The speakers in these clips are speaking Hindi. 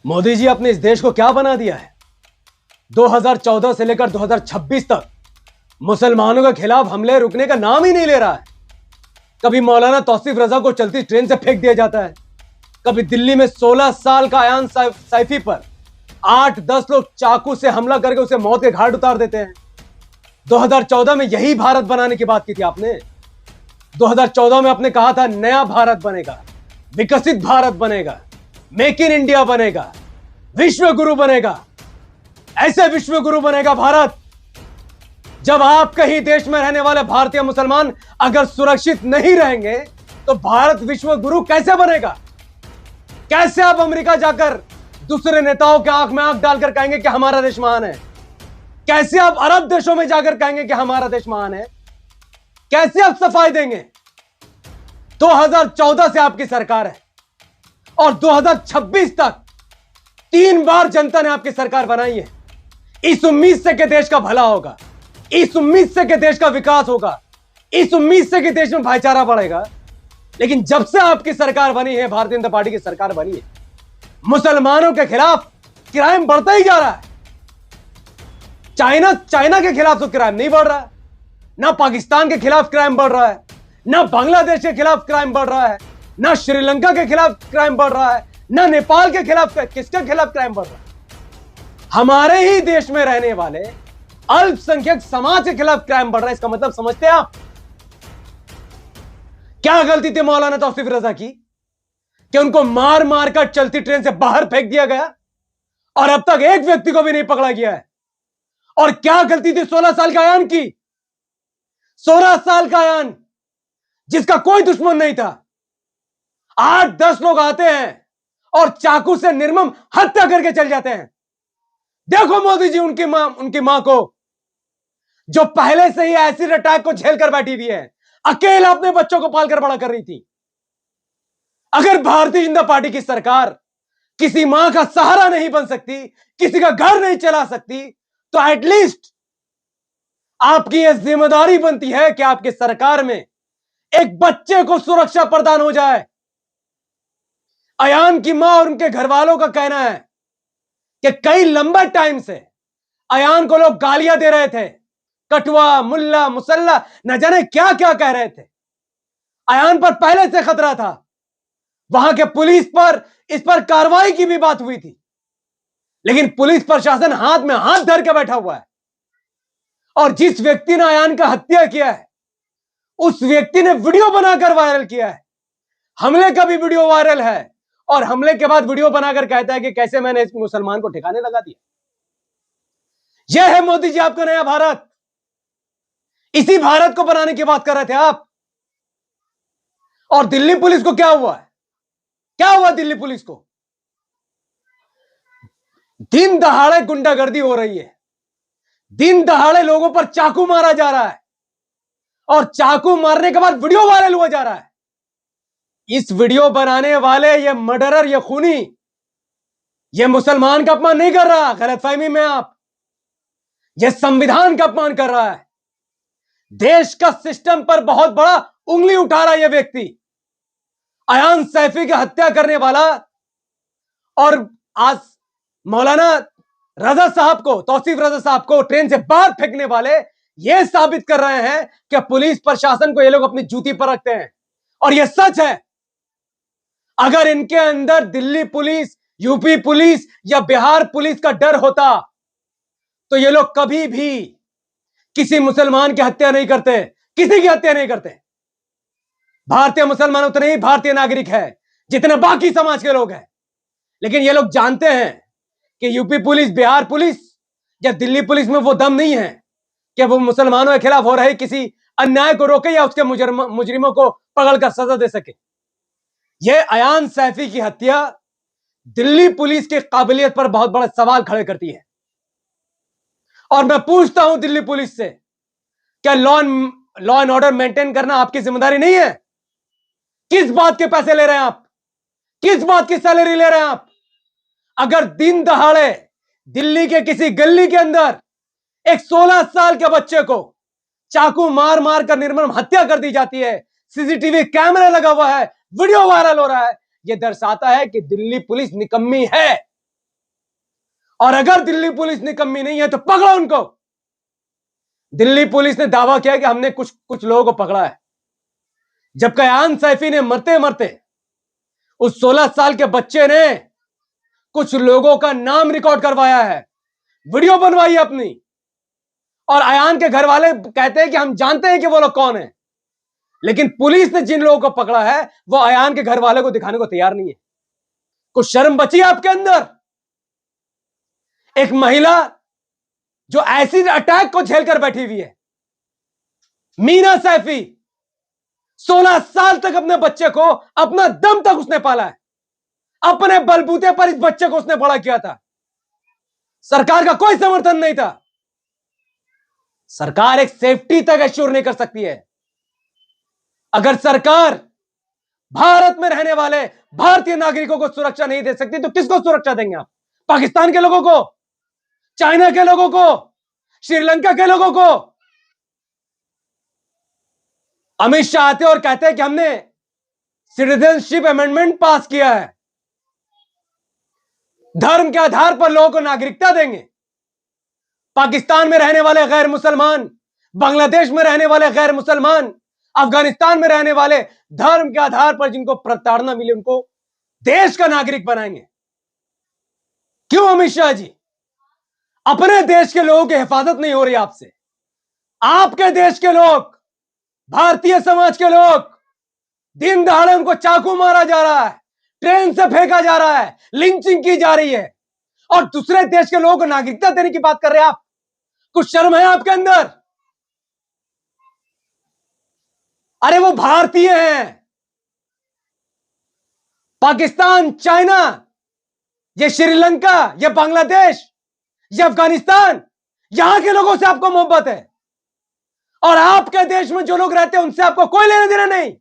मोदी जी अपने इस देश को क्या बना दिया है। 2014 से लेकर 2026 तक मुसलमानों के खिलाफ हमले रुकने का नाम ही नहीं ले रहा है। कभी मौलाना तौसीफ रजा को चलती ट्रेन से फेंक दिया जाता है, कभी दिल्ली में 16 साल का अयान सैफी पर 8-10 लोग चाकू से हमला करके उसे मौत के घाट उतार देते हैं। 2014 में यही भारत बनाने की बात की थी आपने। 2014 में आपने कहा था नया भारत बनेगा, विकसित भारत बनेगा, मेक इन इंडिया बनेगा, विश्व गुरु बनेगा। ऐसे विश्व गुरु बनेगा भारत जब आपके ही देश में रहने वाले भारतीय मुसलमान अगर सुरक्षित नहीं रहेंगे तो भारत विश्व गुरु कैसे बनेगा। कैसे आप अमेरिका जाकर दूसरे नेताओं के आंख में आंख डालकर कहेंगे कि हमारा देश महान है। कैसे आप अरब देशों में जाकर कहेंगे कि हमारा देश महान है। कैसे आप सफाई देंगे। 2014 से आपकी सरकार है और 2026 तक 3 बार जनता ने आपकी सरकार बनाई है, इस उम्मीद से कि देश का भला होगा, इस उम्मीद से कि देश का विकास होगा, इस उम्मीद से कि देश में भाईचारा बढ़ेगा। लेकिन जब से आपकी सरकार बनी है, भारतीय जनता पार्टी की सरकार बनी है, मुसलमानों के खिलाफ क्राइम बढ़ता ही जा रहा है। चाइना के खिलाफ तो क्राइम नहीं बढ़ रहा है, ना पाकिस्तान के खिलाफ क्राइम बढ़ रहा है, ना बांग्लादेश के खिलाफ क्राइम बढ़ रहा है, ना श्रीलंका के खिलाफ क्राइम बढ़ रहा है, ना नेपाल के खिलाफ, किसके खिलाफ क्राइम बढ़ रहा है। हमारे ही देश में रहने वाले अल्पसंख्यक समाज के खिलाफ क्राइम बढ़ रहा है। इसका मतलब समझते हैं आप। क्या गलती थी मौलाना तौसीफ रजा की कि उनको मार मार कर चलती ट्रेन से बाहर फेंक दिया गया और अब तक एक व्यक्ति को भी नहीं पकड़ा गया है। और क्या गलती थी 16 साल का अयान की। 16 साल का अयान जिसका कोई दुश्मन नहीं था, 8-10 लोग आते हैं और चाकू से निर्मम हत्या करके चल जाते हैं। देखो मोदी जी, उनकी मां को जो पहले से ही एसिड अटैक को झेल कर बैठी हुई है, अकेला अपने बच्चों को पालकर बड़ा कर रही थी। अगर भारतीय जनता पार्टी की सरकार किसी मां का सहारा नहीं बन सकती, किसी का घर नहीं चला सकती, तो एटलीस्ट आपकी यह जिम्मेदारी बनती है कि आपकी सरकार में एक बच्चे को सुरक्षा प्रदान हो जाए। अयान की मां और उनके घर वालों का कहना है कि कई लंबे टाइम से अयान को लोग गालियां दे रहे थे, कटवा, मुल्ला, मुसल्ला, न जाने क्या क्या कह रहे थे। अयान पर पहले से खतरा था। वहां के पुलिस पर इस पर कार्रवाई की भी बात हुई थी, लेकिन पुलिस प्रशासन हाथ में हाथ धर के बैठा हुआ है। और जिस व्यक्ति ने अयान का हत्या किया है, उस व्यक्ति ने वीडियो बनाकर वायरल किया है। हमले का भी वीडियो वायरल है और हमले के बाद वीडियो बनाकर कहता है कि कैसे मैंने इस मुसलमान को ठिकाने लगा दिया। यह है मोदी जी आपका नया भारत। इसी भारत को बनाने की बात कर रहे थे आप। और दिल्ली पुलिस को क्या हुआ है? क्या हुआ दिल्ली पुलिस को? दिन दहाड़े गुंडागर्दी हो रही है, दिन दहाड़े लोगों पर चाकू मारा जा रहा है और चाकू मारने के बाद वीडियो वायरल हुआ जा रहा है। इस वीडियो बनाने वाले ये मर्डरर, ये खूनी, ये मुसलमान का अपमान नहीं कर रहा, गलतफहमी में आप, ये संविधान का अपमान कर रहा है। देश का सिस्टम पर बहुत बड़ा उंगली उठा रहा है यह व्यक्ति। अयान सैफी की हत्या करने वाला और आज मौलाना रजा साहब को, तौसीफ रजा साहब को ट्रेन से बाहर फेंकने वाले यह साबित कर रहे हैं कि पुलिस प्रशासन को ये लोग अपनी जूती पर रखते हैं। और यह सच है। अगर इनके अंदर दिल्ली पुलिस, यूपी पुलिस या बिहार पुलिस का डर होता तो ये लोग कभी भी किसी मुसलमान की हत्या नहीं करते, किसी की हत्या नहीं करते। भारतीय मुसलमान उतने ही भारतीय नागरिक है जितने बाकी समाज के लोग हैं। लेकिन ये लोग जानते हैं कि यूपी पुलिस, बिहार पुलिस या दिल्ली पुलिस में वो दम नहीं है कि वो मुसलमानों के खिलाफ हो रहे किसी अन्याय को रोके या उसके मुजरिमों को पकड़कर सजा दे सके। यह अयान सैफी की हत्या दिल्ली पुलिस की काबिलियत पर बहुत बड़ा सवाल खड़े करती है। और मैं पूछता हूं दिल्ली पुलिस से, क्या लॉ एंड ऑर्डर मेंटेन करना आपकी जिम्मेदारी नहीं है? किस बात के पैसे ले रहे हैं आप? किस बात की सैलरी ले रहे हैं आप? अगर दिन दहाड़े दिल्ली के किसी गली के अंदर एक 16 साल के बच्चे को चाकू मार मार कर निर्मम हत्या कर दी जाती है, सीसीटीवी कैमरा लगा हुआ है, वीडियो वायरल हो रहा है, यह दर्शाता है कि दिल्ली पुलिस निकम्मी है। और अगर दिल्ली पुलिस निकम्मी नहीं है तो पकड़ो उनको। दिल्ली पुलिस ने दावा किया कि हमने कुछ कुछ लोगों को पकड़ा है, जबकि अयान सैफी ने मरते मरते उस 16 साल के बच्चे ने कुछ लोगों का नाम रिकॉर्ड करवाया है, वीडियो बनवाई है अपनी, और अयान के घर वाले कहते हैं कि हम जानते हैं कि वो लोग कौन है, लेकिन पुलिस ने जिन लोगों को पकड़ा है वो अयान के घर वाले को दिखाने को तैयार नहीं है। कुछ शर्म बची है आपके अंदर? एक महिला जो एसिड अटैक को झेलकर बैठी हुई है, मीना सैफी, 16 साल तक अपने बच्चे को अपना दम तक उसने पाला है, अपने बलबूते पर इस बच्चे को उसने बड़ा किया था। सरकार का कोई समर्थन नहीं था। सरकार एक सेफ्टी तक एश्योर नहीं कर सकती है। अगर सरकार भारत में रहने वाले भारतीय नागरिकों को सुरक्षा नहीं दे सकती तो किसको सुरक्षा देंगे आप? पाकिस्तान के लोगों को, चाइना के लोगों को, श्रीलंका के लोगों को? अमित शाह आते और कहते हैं कि हमने सिटीजनशिप अमेंडमेंट पास किया है, धर्म के आधार पर लोगों को नागरिकता देंगे। पाकिस्तान में रहने वाले गैर मुसलमान, बांग्लादेश में रहने वाले गैर मुसलमान, अफगानिस्तान में रहने वाले धर्म के आधार पर जिनको प्रताड़ना मिली उनको देश का नागरिक बनाएंगे। क्यों अमित शाह जी? अपने देश के लोगों की हिफाजत नहीं हो रही आपसे। आपके देश के लोग, भारतीय समाज के लोग, दिन दहाड़े उनको चाकू मारा जा रहा है, ट्रेन से फेंका जा रहा है, लिंचिंग की जा रही है, और दूसरे देश के लोगों को नागरिकता देने की बात कर रहे हैं आप। कुछ शर्म है आपके अंदर? अरे वो भारतीय हैं। पाकिस्तान, चाइना, ये श्रीलंका, ये बांग्लादेश, ये अफगानिस्तान, यहां के लोगों से आपको मोहब्बत है, और आपके देश में जो लोग रहते हैं उनसे आपको कोई लेना देना नहीं।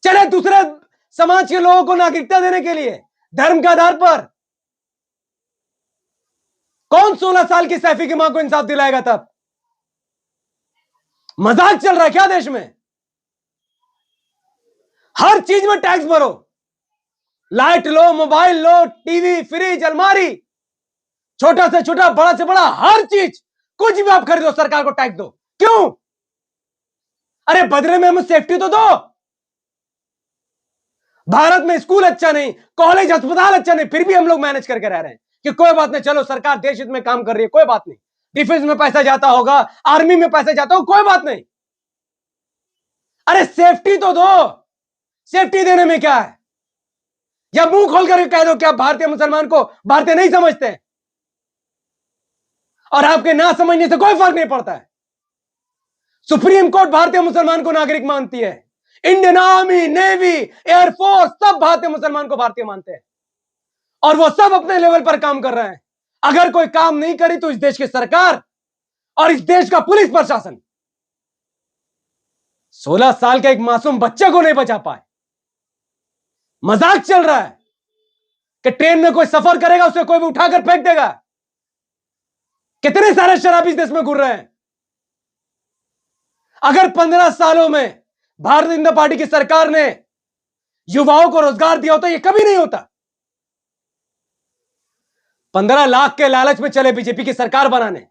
चले दूसरे समाज के लोगों को नागरिकता देने के लिए धर्म के आधार पर। कौन 16 साल की सैफी की मां को इंसाफ दिलाएगा तब? मजाक चल रहा है क्या देश में? हर चीज में टैक्स भरो, लाइट लो, मोबाइल लो, टीवी, फ्रिज, अलमारी, छोटा से छोटा, बड़ा से बड़ा, हर चीज, कुछ भी आप खरीदो सरकार को टैक्स दो। क्यों? अरे बदले में हमें सेफ्टी तो दो। भारत में स्कूल अच्छा नहीं, कॉलेज अस्पताल अच्छा नहीं, फिर भी हम लोग मैनेज करके रह रहे हैं कि कोई बात नहीं, चलो सरकार देश हित में काम कर रही है, कोई बात नहीं, डिफेंस में पैसा जाता होगा, आर्मी में पैसा जाता होगा, कोई बात नहीं। अरे सेफ्टी तो दो। सेफ्टी देने में क्या है? या मुंह खोल करके कह दो कि आप भारतीय मुसलमान को भारतीय नहीं समझते, और आपके ना समझने से कोई फर्क नहीं पड़ता है। सुप्रीम कोर्ट भारतीय मुसलमान को नागरिक मानती है, इंडियन आर्मी, नेवी, एयरफोर्स सब भारतीय मुसलमान को भारतीय मानते हैं, और वो सब अपने लेवल पर काम कर रहे हैं। अगर कोई काम नहीं करी तो इस देश की सरकार और इस देश का पुलिस प्रशासन 16 साल के एक मासूम बच्चे को नहीं बचा पाए। मजाक चल रहा है कि ट्रेन में कोई सफर करेगा उसे कोई भी उठाकर फेंक देगा। कितने सारे शराबी इस देश में घूर रहे हैं। अगर 15 सालों में भारतीय जनता पार्टी की सरकार ने युवाओं को रोजगार दिया होता, ये कभी नहीं होता। 15 लाख के लालच में चले बीजेपी की सरकार बनाने,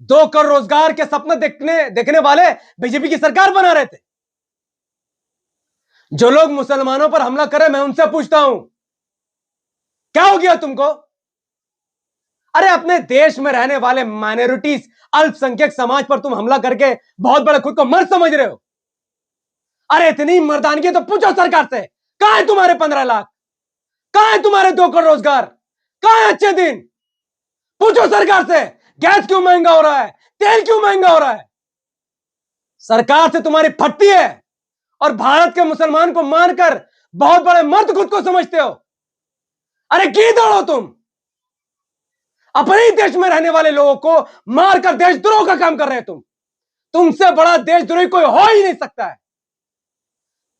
2 करोड़ रोजगार के सपने देखने वाले बीजेपी की सरकार बना रहे थे। जो लोग मुसलमानों पर हमला करे, मैं उनसे पूछता हूं, क्या हो गया तुमको? अरे अपने देश में रहने वाले माइनॉरिटीज, अल्पसंख्यक समाज पर तुम हमला करके बहुत बड़े खुद को मर्द समझ रहे हो। अरे इतनी मर्दानगी तो पूछो सरकार से, कहां है तुम्हारे 15 लाख? कहां है तुम्हारे 2 करोड़ रोजगार? कहां है अच्छे दिन? पूछो सरकार से, गैस क्यों महंगा हो रहा है? तेल क्यों महंगा हो रहा है? सरकार से तुम्हारी फटती है, और भारत के मुसलमान को मारकर बहुत बड़े मर्द खुद को समझते हो। अरे गीदड़ हो तुम। अपने ही देश में रहने वाले लोगों को मारकर देशद्रोह का काम कर रहे हो। तुमसे बड़ा देशद्रोही कोई हो ही नहीं सकता है।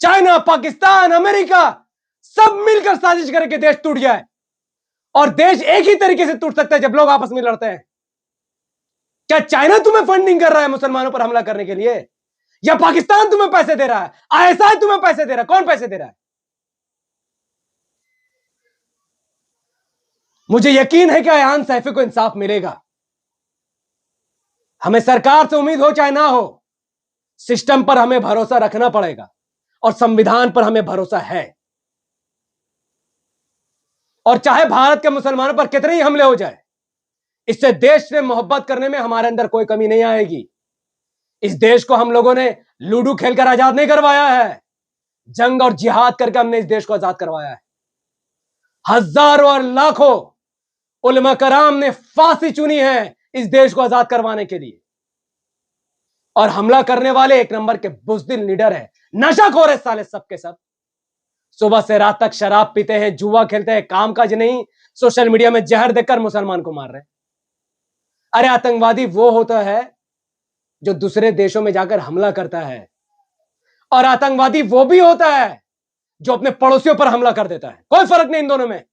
चाइना, पाकिस्तान, अमेरिका सब मिलकर साजिश करके देश टूट जाए, और देश एक ही तरीके से टूट सकता है जब लोग आपस में लड़ते हैं। क्या चाइना तुम्हें फंडिंग कर रहा है मुसलमानों पर हमला करने के लिए, या पाकिस्तान तुम्हें पैसे दे रहा है, आईएसआई तुम्हें पैसे दे रहा है? कौन पैसे दे रहा है? मुझे यकीन है कि अयान सैफी को इंसाफ मिलेगा। हमें सरकार से उम्मीद हो चाहे ना हो, सिस्टम पर हमें भरोसा रखना पड़ेगा और संविधान पर हमें भरोसा है। और चाहे भारत के मुसलमानों पर कितने ही हमले हो जाए, इससे देश से मोहब्बत करने में हमारे अंदर कोई कमी नहीं आएगी। इस देश को हम लोगों ने लूडो खेलकर आजाद नहीं करवाया है, जंग और जिहाद करके हमने इस देश को आजाद करवाया है। हजारों और लाखों उलमा कराम ने फांसी चुनी है इस देश को आजाद करवाने के लिए। और हमला करने वाले एक नंबर के बुज़दिल लीडर है, नशाखोर है साले सब के सब। सुबह से रात तक शराब पीते हैं, जुआ खेलते हैं, कामकाज नहीं, सोशल मीडिया में जहर देकर मुसलमान को मार रहे हैं। अरे आतंकवादी वो होता है जो दूसरे देशों में जाकर हमला करता है, और आतंकवादी वो भी होता है जो अपने पड़ोसियों पर हमला कर देता है। कोई फर्क नहीं इन दोनों में।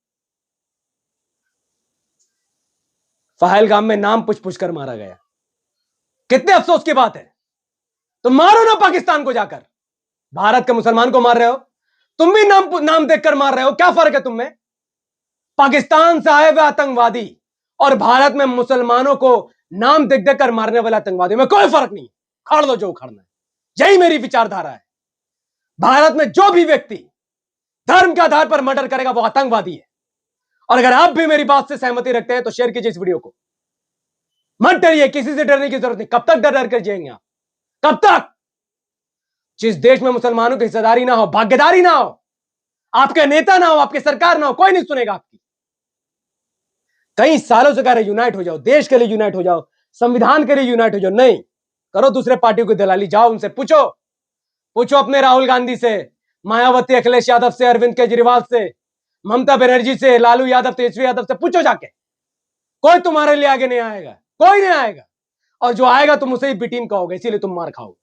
पहलगाम में नाम पूछ पूछ कर मारा गया, कितने अफसोस की बात है। तो मारो ना पाकिस्तान को जाकर, भारत के मुसलमान को मार रहे हो, तुम भी नाम देखकर मार रहे हो, क्या फर्क है तुम में? पाकिस्तान से आए हुए आतंकवादी और भारत में मुसलमानों को नाम देख देख कर मारने वाले आतंकवादी में कोई फर्क नहीं। खाड़ दो जो उखाड़ना है, यही मेरी विचारधारा है। भारत में जो भी व्यक्ति धर्म के आधार पर मर्डर करेगा वो आतंकवादी है। और अगर आप भी मेरी बात से सहमति रखते हैं तो शेयर कीजिए इस वीडियो को। मत डरिए, किसी से डरने की जरूरत नहीं। कब तक डर डर कर जिएंगे आप? कब तक? जिस देश में मुसलमानों की हिस्सेदारी ना हो, भागीदारी ना हो, आपके नेता ना हो, आपकी सरकार ना हो, कोई नहीं सुनेगा आपकी। कई सालों से कह रहे यूनाइट हो जाओ, देश के लिए यूनाइट हो जाओ, संविधान के लिए यूनाइट हो जाओ। नहीं करो दूसरे पार्टियों की दलाली। जाओ उनसे पूछो अपने राहुल गांधी से, मायावती, अखिलेश यादव से, अरविंद केजरीवाल से, ममता बनर्जी से, लालू यादव, तेजस्वी यादव से पूछो जाके। कोई तुम्हारे लिए आगे नहीं आएगा, कोई नहीं आएगा। और जो आएगा तुम उसे ही बी टीम कहोगे, इसीलिए तुम मार खाओ।